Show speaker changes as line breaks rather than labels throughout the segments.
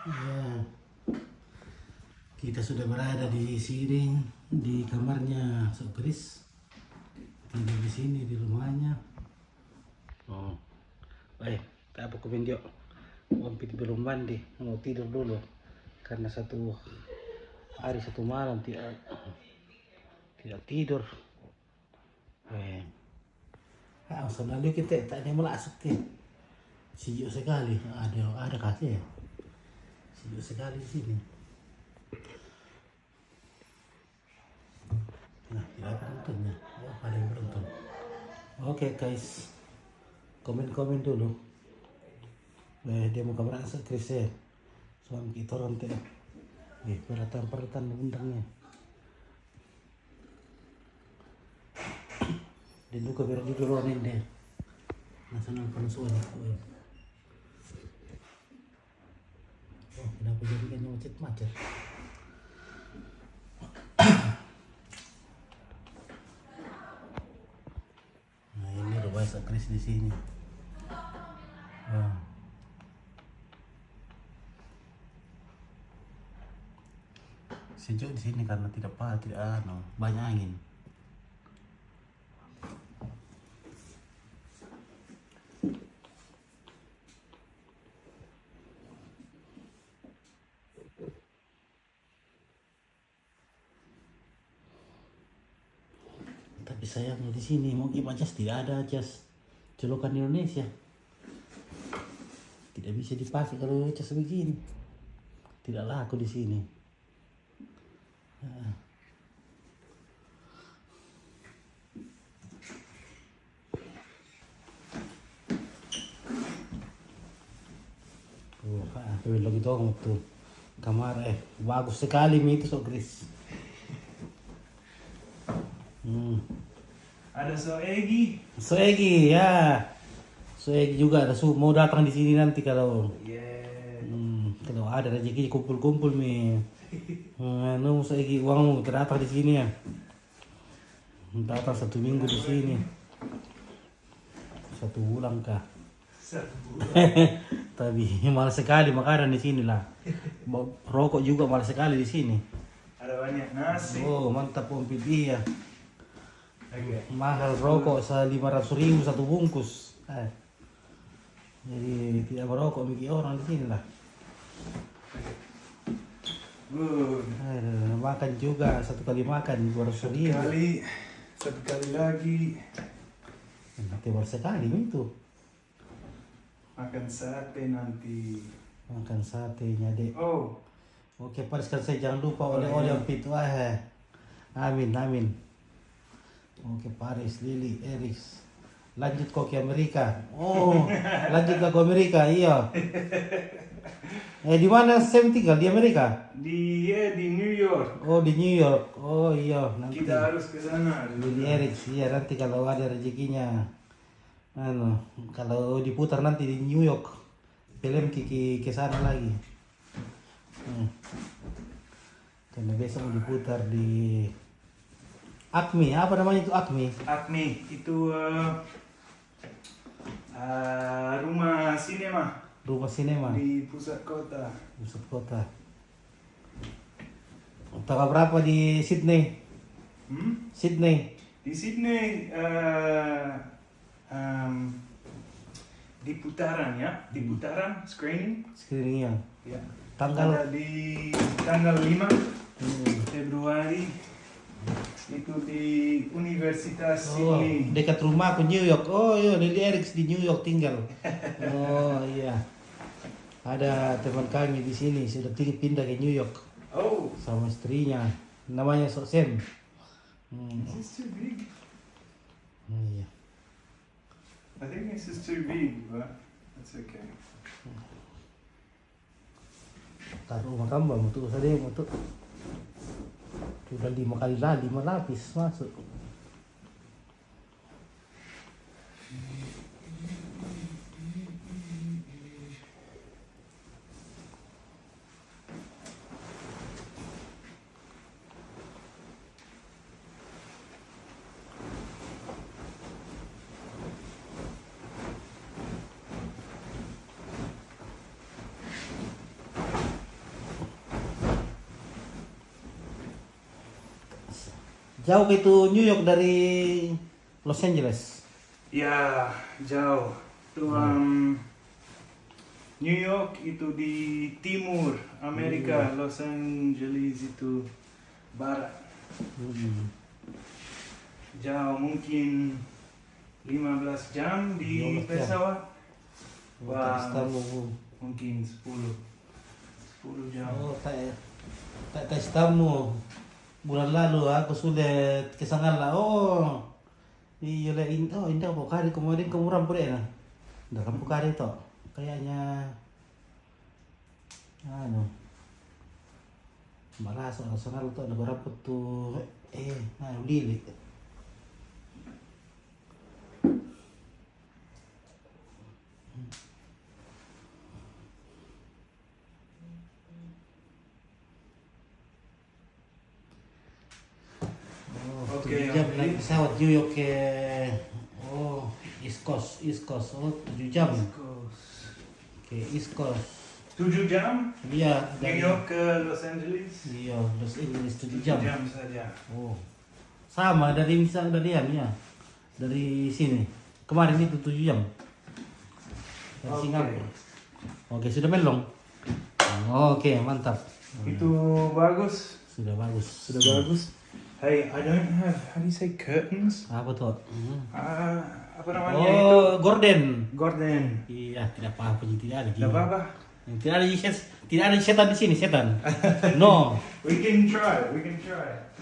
Ya, kita sudah berada di sini di kamarnya Sok Kris. Tidur di sini di rumahnya. Oh, baik. Tak apa komen dia. Wampit belum mandi, mau tidur dulu karena satu hari satu malam tidak tidur. Selalu kita tak ada melasuk ke. Sejuk sekali. Ada kasih ya. Sejuk sekali di sini. Nah, tidak ada penontonnya. Oh, ada yang menonton. Oke guys, komen dulu. Dia mau kamera Kris ya. Suami kita orang teh. Peratan undangnya. Dan luka biar di dulu deh. Nasional pensuan. Oh, kenapa jadi kan macet-macet? Nah, ini rumah Sok Kris di sini. Sejuk di sini karena tidak banyak angin. Tapi sayangnya di sini mau gimana tidak ada jas celokan Indonesia. Tidak bisa dipakai kalau jas begini. Tidak laku di sini. Lagi dong tuh kamar bagus sekali itu Sok Kris.
Ada Soegi
ya. Soegi juga ada mau datang di sini nanti kalau kalau ada rezeki kumpul nih. Soegi uang terdapat di sini ya. Datang 1 minggu di sini. 1 bulan kah? Tapi malas sekali makanan di sini lah. Rokok juga malas sekali di sini.
ada banyak nasi.
Oh, mantap pompit iya.
Okay.
Mahal rokok 500.000 1 bungkus. Jadi tidak merokok bagi orang di sini lah.
Good.
Makan juga 1 kali makan 200.000.
Satu kali lagi.
Tebal sekali itu.
Makan sate nanti.
Makan satenya dek.
Oh,
Oke, pariskan saya jangan lupa oleh-oleh yang itu. Amin. Oke, Paris, Lili, Eris. Lanjut kok ke Amerika. Oh, lanjut ke Amerika, iya. Di mana Sam tinggal di Amerika?
di New York.
Oh, di New York. Oh iya, nanti.
Kita harus ke sana.
Lili Eris, iya nanti kalau ada rezekinya. Kalau diputar nanti di New York, film ke sana lagi. Karena besok mau diputar di Acme, apa namanya itu Acme?
Acme itu rumah sinema
Rumah sinema
di pusat kota.
pusat kota. Tanggal berapa di Sydney? Sydney.
Di Sydney di putaran ya, di putaran
Screeningnya.
ya.
Tanggal
Ada di tanggal 5 Februari itu di Universitas Sydney.
dekat rumahku New York. Oh iya, Lili Eriks di New York tinggal. Oh iya. Ada teman kami di sini sudah pindah ke New York
Oh,
sama istrinya. Namanya Sok Sam.
this is too big.
Iya.
I think this is too big, but that's okay.
Taruh makam tuh saja tuh. Sudah 5 lapis masuk. Jauh ke itu New York dari Los Angeles.
Ya, jauh. Itu New York itu di timur Amerika, Los Angeles itu barat. Jauh mungkin 15 jam di
15 jam.
pesawat.
Wah,
Mungkin 10 jam.
oh, tak tamu. Bulan lalu aku sudah kesangan lah. Oh, iya lah. Oh, indah pokari kemudian kemuran pun ya. Dah kan pokari toh. Kayaknya anu. Malah soal tuh ada berapa tuh beli.
Oke,
7 jam
oke.
naik pesawat New York ke East Coast. Oh 7 jam ke East Coast.
7 jam
Iya
New
dari
York ke Los Angeles.
iya Los Angeles 7
7
jam.
jam saja.
Oh sama dari ya dari sini kemarin itu 7 jam dari
Oke.
Singapura. Oke sudah melong. Oke mantap.
Itu bagus.
Sudah bagus.
Sudah bagus. Hey, I don't have, how do you say curtains?
Apa tuh?
Apa namanya itu?
Oh Gordon.
Gordon.
Iya tidak apa-apa tidak ada.
Tidak apa-apa.
Tidak ada setan di sini setan. No.
We can try.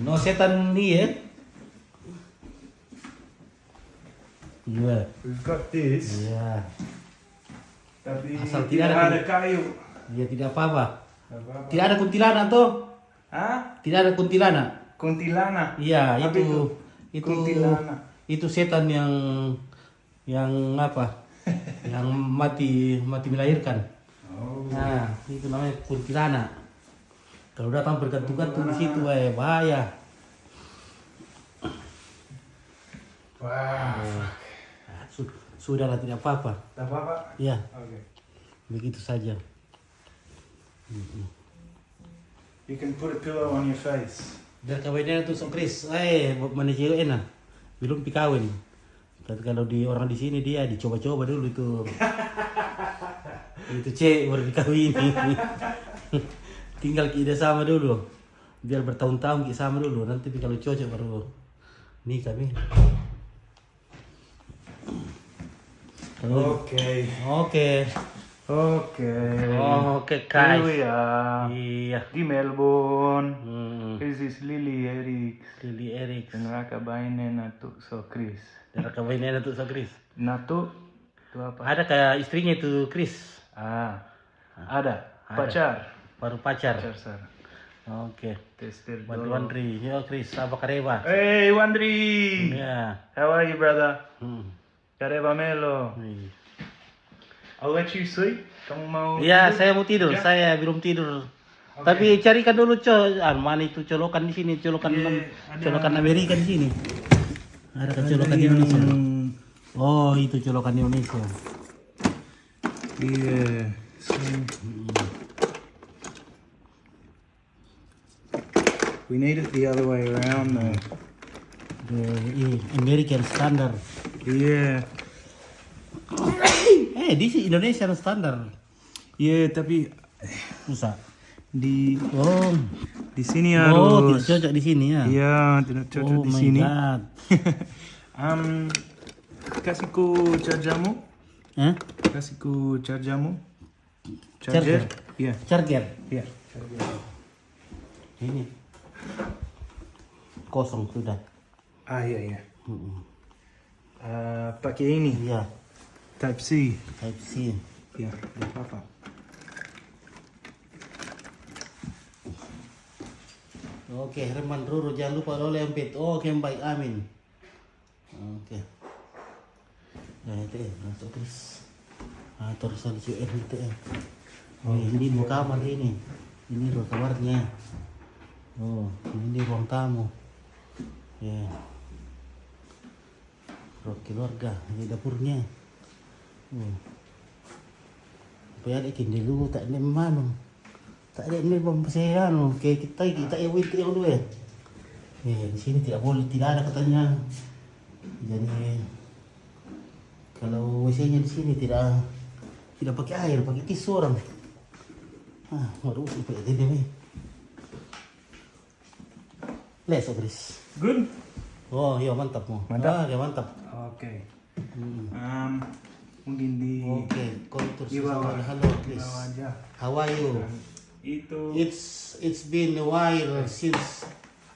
No setan here. Iya.
We've got this.
Iya.
Tapi
Asal
tidak
tidak ada
ada kayu.
Iya tidak apa-apa.
Tidak apa-apa.
Tidak ada kuntilanak tuh.
Hah?
Tidak ada kuntilanak.
Kuntilanak.
Iya
Apa
itu
kuntilanak.
itu setan yang apa? Yang mati melahirkan.
Oh.
Nah itu namanya kuntilanak. Kalau datang bergantung-gantung di situ, bahaya.
Wah.
Sudahlah tidak apa-apa.
Tidak apa-apa.
Ya,
Oke.
begitu saja.
You can put a pillow on your face.
Dan kawinnya tuh sok Chris, mana cewek enak, belum pikawin. Tapi kalau di orang di sini dia dicoba-coba dulu itu. Itu cewek baru dikawini. Tinggal kita sama dulu, biar bertahun-tahun kita sama dulu. Nanti kalau cocok baru nikah nih.
Oke.
Oke. Oke, guys.
Here we are.
Iya.
Di Melbourne. This is Lily Eric.
Lily Eric.
Dan Rakabainen Natu So Chris.
Dan kawinnya tuh so Chris.
Natu itu apa?
Ada kayak istrinya itu Chris.
Ada. Pacar.
Baru pacar.
Pacar sir.
Oke.
Tester
Wandri, yo Chris, apa kareba?
Hey Wandri.
Ya.
How are you brother?
Hmm.
Kareba Melo. I'll let you sleep. Kamu mau?
Iya,
tidur?
saya mau tidur.
Ya?
Saya belum tidur.
Oke.
Tapi carikan dulu mana itu colokan di sini, colokan
Ada.
colokan Amerika di sini. Ada kan colokan Indonesia. Oh, itu colokan Indonesia.
Iya. We need it the other way around though.
American standard.
Iya.
This is Indonesian standard.
Iya, tapi
Susah.
di
Oh,
sini
oh,
harus.
tidak cocok di sini ya.
Iya, tidak cocok
Oh
di
my
sini.
God.
Kasihku chargermu.
Hah?
Kasihku chargermu.
Charger?
Iya.
Charger.
Iya.
Ini kosong sudah.
Iya iya.
Mm-mm.
Pakai ini.
Iya,
Type C.
Type C.
Iya, tidak apa-apa.
Oke, Herman Ruru jangan lupa lo lempit. Oke, baik, amin. Oke. Nah itu masuk terus. Terus salju itu ya. Oh, ini mau kamar ini. Ini ruang kamarnya. Oh, ini ruang tamu. Ya. Ruang keluarga, ini dapurnya. Apa ada kini dulu tak ada mana. Tak ada ni pembesaran. Okey, kita yang wait dulu ya. Di sini tidak boleh, tidak ada katanya. Jadi kalau WC-nya di sini tidak pakai air, pakai tisu orang. Baru pakai ini. Les, Chris.
Good?
Oh iya mantap mo.
Mantap?
Ya mantap.
Oke. Mungkin di
Oke, kontur
di bawah.
sesama. Halo,
Di
Chris.
bawah aja.
How are you?
Itu
It's been a while since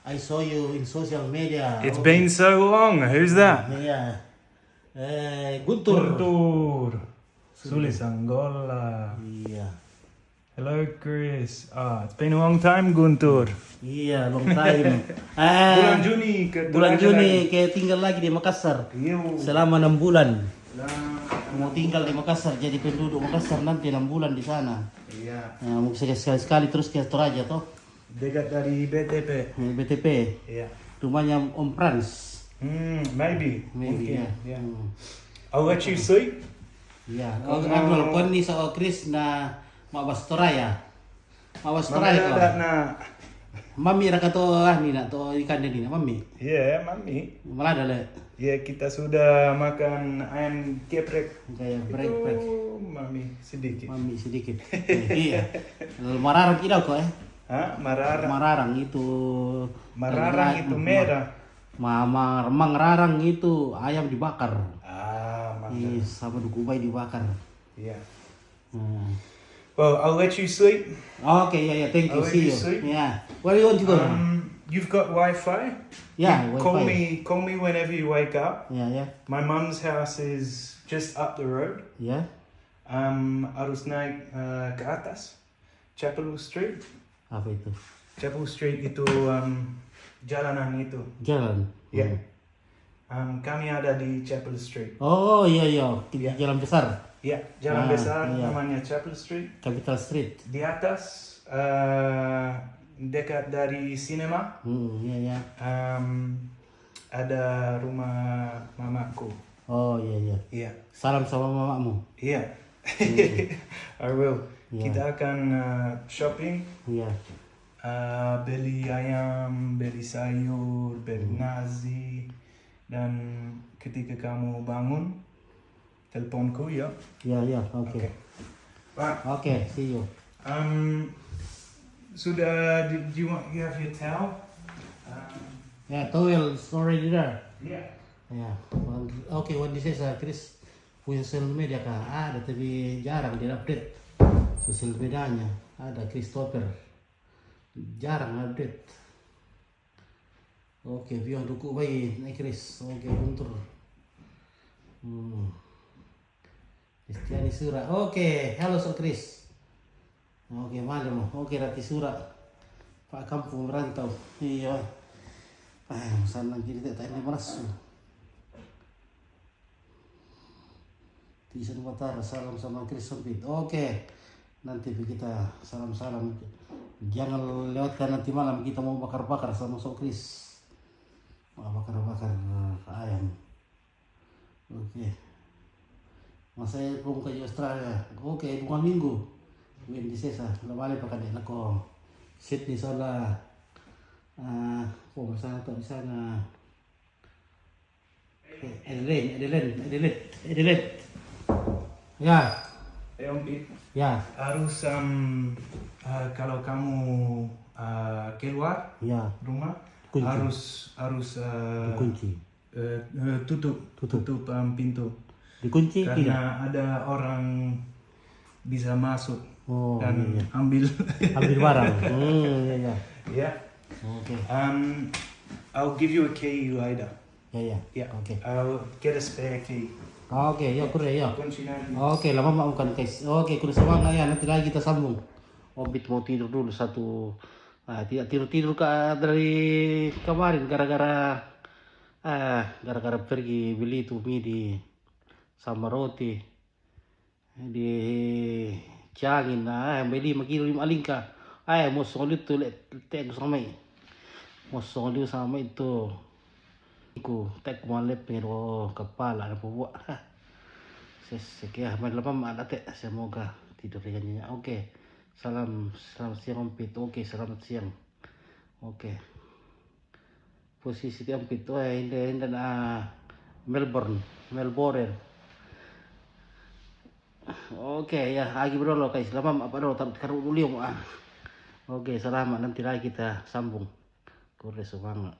I saw you in social media.
It's
Okay.
been so long. Who's that?
Yeah. Guntur.
Guntur. Sulis Angola.
Iya.
Hello, Chris. It's been a long time, Guntur.
Iya, long time.
Bulan Juni ke
Bulan
Toraja
Juni
lagi.
kayak tinggal lagi di Makassar.
Iya.
Selama 6 bulan.
Lah,
Mau tinggal di Makassar, jadi penduduk Makassar nanti 6 bulan di sana.
Iya.
Mau sekali-sekali terus ke Toraja toh.
Dekat dari BTP.
BTP.
Iya.
Rumahnya Om Frans.
Maybe.
Maybe,
Mungkin.
ya.
Yeah. I'll let you sleep.
Iya. Ano kon ni sa Chris na mabas Toraya. Mabas Toraya ko.
Mamaya na.
Mami ra ka to ni na to ikan din na mami.
Iya, Mami.
Malada le.
Ya, kita sudah makan ayam geprek.
Kayak break.
Itu Mami sedikit.
Mami sedikit. Iya. Mararang ilaw ko eh.
Hah? Mararang.
Mararang itu
Mararang itu merah.
Mangrarang itu ayam dibakar.
Mantap.
Sama dugubay dibakar.
Yeah.
Hmm.
Well, I'll let you sleep.
Okay, yeah, thank you.
I'll let
See
you
you.
sleep.
Yeah. Where you want to go?
You've got Wi-Fi.
Yeah,
You
Wi-Fi.
Call me whenever you wake up.
Yeah.
My mum's house is just up the road.
Yeah.
Harus naik ke atas. Chapel Street.
Apa itu?
Chapel Street itu jalanan itu.
Jalan.
Ya. Kami ada di Chapel Street.
Oh iya. Di jalan besar.
Ya, jalan besar
iya.
namanya Chapel Street.
Capital Street.
Di atas dekat dari sinema
Iya.
ada rumah mamaku.
Oh iya.
Iya.
Salam sama mamamu.
Iya. I will.
Iya.
Kita akan shopping.
Iya.
Beli ayam, beli sayur, beli nasi. Dan ketika kamu bangun, teleponku ya.
Iya, oke.
Pak,
Oke, see you.
sudah, do you have your towel?
Yeah, towel is already there.
Yeah.
Ya, oke, what this is Chris punya sosial media kah? Ada tapi jarang dia update sosial medianya. Ada Christopher, jarang update. Oke, biar duku bayi, naik Chris. Oke, Guntur. Istiani Sura. Oke, halo Sok Chris. Oke, malam. Oke, Rati Sura. Pak kampung merantau. Iya. Sana jadi tak tanya merasa. Tisan Batara, salam sama Chris Sempit. Oke, nanti kita salam-salam. Jangan lewatkan nanti malam kita mau bakar-bakar sama Sok Chris. Mau bakar-bakar ayam. Oke. Masa kung ke Australia. Oke, bukan minggu. Win di sesa. Labali pa kanila ko. Sydney sola. Masana to di sana. Adelaide. Ya. Ya.
Harus kalau kamu keluar
Ya.
rumah
Kunci.
harus
Dikunci.
tutup pintu
Dikunci tidak.
karena ada orang bisa masuk
Oh,
dan
iya.
ambil
Barang. Iya.
ya.
Oke.
I'll give you a key later.
Ya.
Yeah.
Oke.
I'll get a spare key.
Oke, ya kure ya.
Kunci nanti.
Oke, lama mau kan guys. Oke, kudu sama ya, nanti lagi kita sambung. Obit mau tidur dulu satu. Tidak tidur dari kemarin gara-gara pergi beli tuh mie sama roti di Ciangin. Beli makilo 5 lingka. Mau solit tuh tek sama itu. Ku tek malep pero kepala na po. Sige, malam malate. Semoga tidur dengan nyenyak. Oke. Selamat siang Om Pit. Oke, selamat siang. Oke. posisi ti ampito hindi na Melbourne. Oke ya, lagi bro lo guys, lama apa lo taruh dulu. Oke, salamat, nanti lagi kita sambung. Kore semangat.